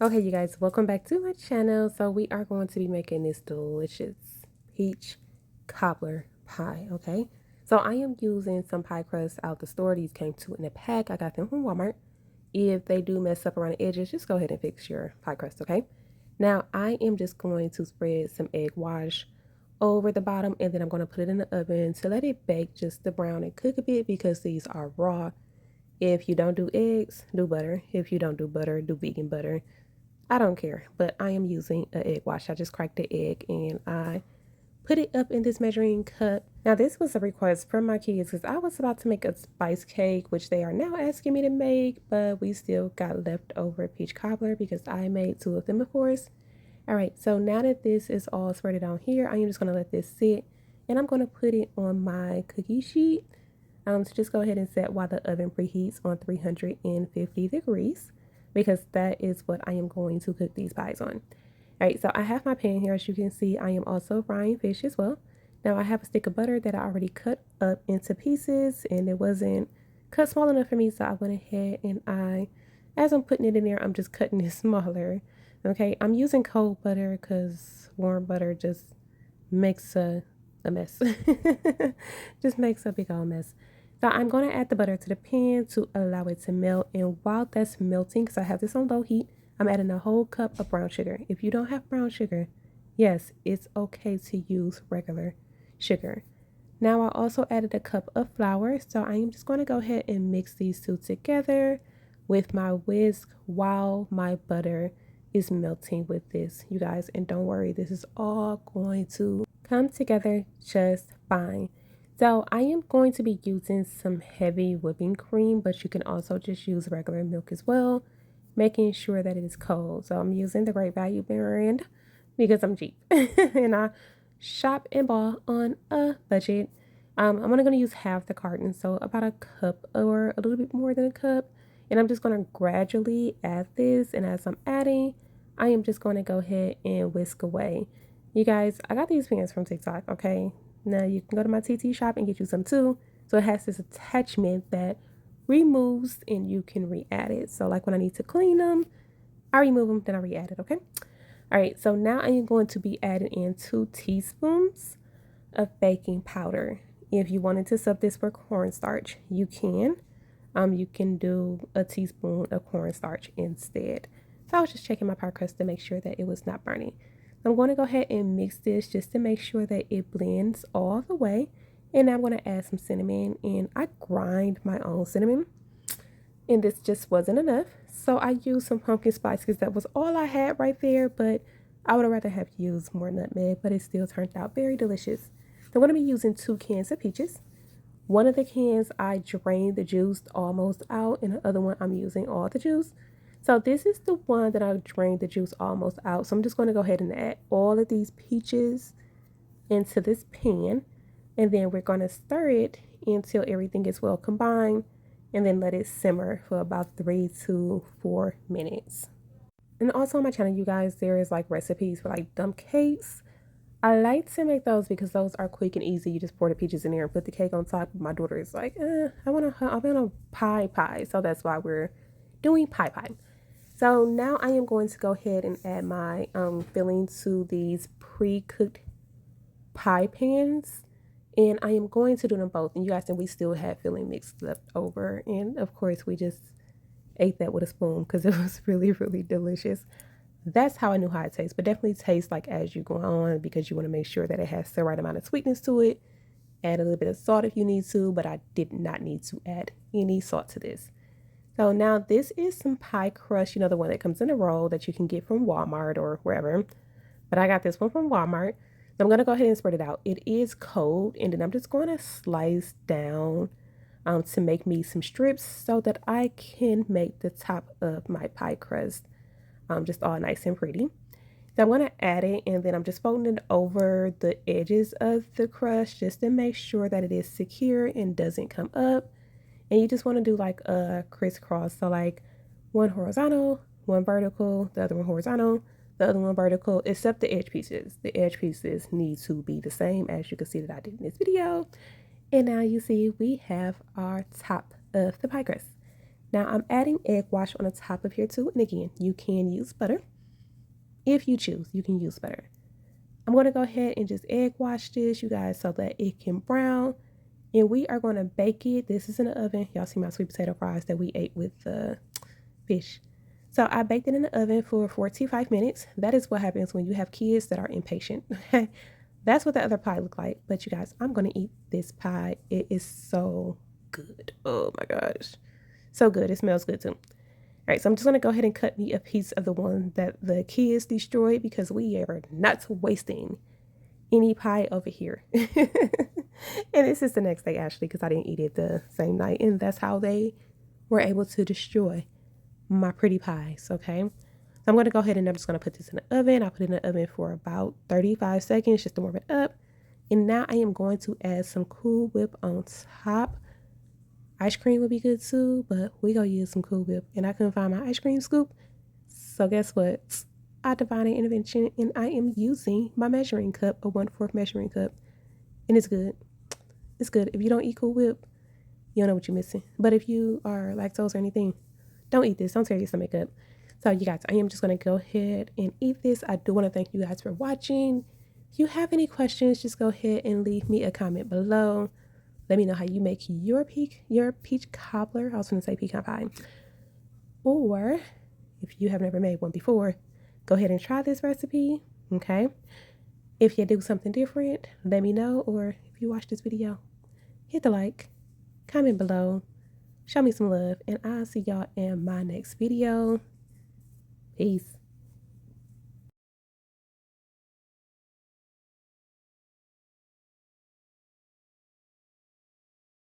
Okay, you guys, welcome back to my channel. So we are going to be making this delicious peach cobbler pie, okay? So I am using some pie crusts out the store. These came two in a pack. I got them from Walmart. If they do mess up around the edges, just go ahead and fix your pie crust, okay? Now I am just going to spread some egg wash over the bottom, and then I'm going to put it in the oven to let it bake just to brown and cook a bit because these are raw. If you don't do eggs, do butter. If you don't do butter, do vegan butter. I don't care, but I am using an egg wash. I just cracked the egg and I put it up in this measuring cup. Now, this was a request from my kids because I was about to make a spice cake, which they are now asking me to make, but we still got leftover peach cobbler because I made two of them before. All right, so now that this is all spread on here, I am just going to let this sit and I'm going to put it on my cookie sheet. So just go ahead and set while the oven preheats on 350 degrees because that is what I am going to cook these pies on. All right, so I have my pan here. As you can see, I am also frying fish as well. Now I have a stick of butter that I already cut up into pieces and it wasn't cut small enough for me. So I went ahead and as I'm putting it in there, I'm just cutting it smaller. Okay, I'm using cold butter because warm butter just makes a mess. Just makes a big old mess. So I'm going to add the butter to the pan to allow it to melt. And while that's melting, because I have this on low heat, I'm adding a whole cup of brown sugar. If you don't have brown sugar, yes, it's okay to use regular sugar. Now I also added a cup of flour. So I am just going to go ahead and mix these two together with my whisk while my butter is melting with this, you guys. And don't worry, this is all going to come together just fine. So I am going to be using some heavy whipping cream, but you can also just use regular milk as well, making sure that it is cold. So I'm using the Great Value brand because I'm cheap and I shop and ball on a budget. I'm only going to use half the carton, so about a cup or a little bit more than a cup. And I'm just going to gradually add this. And as I'm adding, I am just going to go ahead and whisk away. You guys, I got these pants from TikTok, okay? Now you can go to my TT shop and get you some too. So it has this attachment that removes and you can re-add it. So like when I need to clean them, I remove them, then I re-add it, okay? All right, so now I am going to be adding in 2 teaspoons of baking powder. If you wanted to sub this for cornstarch, you can. You can do a teaspoon of cornstarch instead. So I was just checking my pie crust to make sure that it was not burning. I'm going to go ahead and mix this just to make sure that it blends all the way. And I'm going to add some cinnamon, and I grind my own cinnamon. And this just wasn't enough. So I used some pumpkin spice because that was all I had right there. But I would rather have used more nutmeg, but it still turned out very delicious. So I'm going to be using 2 cans of peaches. One of the cans I drained the juice almost out, and the other one I'm using all the juice. So this is the one that I drained the juice almost out. So I'm just going to go ahead and add all of these peaches into this pan. And then we're going to stir it until everything is well combined. And then let it simmer for about 3 to 4 minutes. And also on my channel, you guys, there is like recipes for like dump cakes. I like to make those because those are quick and easy. You just pour the peaches in there and put the cake on top. My daughter is like, I want a pie. So that's why we're doing pie. So now I am going to go ahead and add my filling to these pre-cooked pie pans. And I am going to do them both. And you guys, and we still have filling mix left over. And of course, we just ate that with a spoon because it was really, really delicious. That's how I knew how it tastes, but definitely tastes like as you go on because you want to make sure that it has the right amount of sweetness to it. Add a little bit of salt if you need to, but I did not need to add any salt to this. So now this is some pie crust, you know, the one that comes in a roll that you can get from Walmart or wherever. But I got this one from Walmart. I'm going to go ahead and spread it out. It is cold, and then I'm just going to slice down to make me some strips so that I can make the top of my pie crust just all nice and pretty. So I'm going to add it, and then I'm just folding it over the edges of the crust just to make sure that it is secure and doesn't come up. And you just want to do like a crisscross. So like one horizontal, one vertical, the other one horizontal, the other one vertical, except the edge pieces. The edge pieces need to be the same as you can see that I did in this video. And now you see we have our top of the pie crust. Now I'm adding egg wash on the top of here too. And again, you can use butter. If you choose, you can use butter. I'm going to go ahead and just egg wash this, you guys, so that it can brown. And we are going to bake it. This is in the oven. Y'all see my sweet potato fries that we ate with the fish. So I baked it in the oven for 45 minutes. That is what happens when you have kids that are impatient. That's what the other pie looked like. But you guys, I'm going to eat this pie. It is so good. Oh my gosh. So good. It smells good too. All right, so I'm just going to go ahead and cut me a piece of the one that the kids destroyed because we are not wasting any pie over here. And this is the next day, actually, because I didn't eat it the same night. And that's how they were able to destroy my pretty pies, okay? So I'm going to go ahead and I'm just going to put this in the oven. I put it in the oven for about 35 seconds just to warm it up. And now I am going to add some Cool Whip on top. Ice cream would be good too, but we gonna use some Cool Whip. And I couldn't find my ice cream scoop. So guess what? I divine intervention and I am using my measuring cup, a 1/4 measuring cup. And it's good. It's good. If you don't eat Cool Whip, you don't know what you're missing. But if you are lactose or anything, don't eat this. Don't tear your stomach up. So you guys, I am just going to go ahead and eat this. I do want to thank you guys for watching. If you have any questions, just go ahead and leave me a comment below. Let me know how you make your peach cobbler. I was going to say pecan pie. Or if you have never made one before, go ahead and try this recipe. Okay. If you do something different, let me know. Or if you watch this video, hit the like, comment below, show me some love, and I'll see y'all in my next video. Peace.